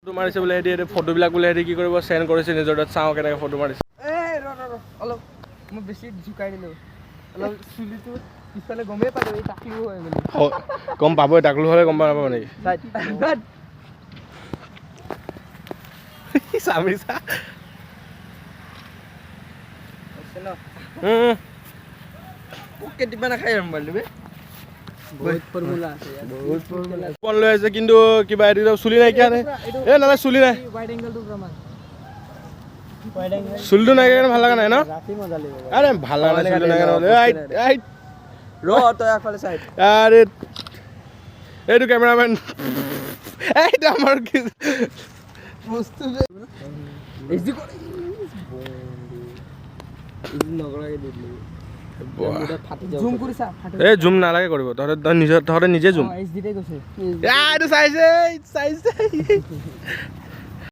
photo মাৰিছে বোলে সিহঁতি ফটোবিলাক বোলে সিহঁতি কি কৰিব চেণ্ড কৰিছে নিজৰ তাত চাওঁ কেনেকৈ ফটো মাৰিছে অলপ মই বেছি জোকাই দিলোঁ অলপ চুলিটো পিছফালে গমেই পালোঁ এই টাকলু হয় বুলি গম পাবই টাকলু হ'লে গম নাপাব নেকি চামিছা কেতিয়াবা নাখাই মোবাইলটো বে বহুত ফৰ্মুলা আছে বহুত ফৰ্মুলা ফোন লৈ আছে কিন্তু কিবা এদিন চুলি নাইকিয়া নে এ নাই চুলি নাই ওয়াইড এংগলটো প্ৰমাণ চুলিটো নাইকিয়া কাৰণে ভাল লগা নাই ন ৰাতি মজা লাগিব আৰে ভাল লগা নাই চুলি নাইকিয়া ৰ তই আগফালে চাই আৰে এইটো কেমেৰামেন এইটো আমাৰ কি বস্তু এজি কৰে এজি নগৰাকে দিলি জুম কৰিছা এই জুম নালাগে কৰিব তহঁতে নিজে জুম এইচ ডিতে কৈছে এইটো চাইছে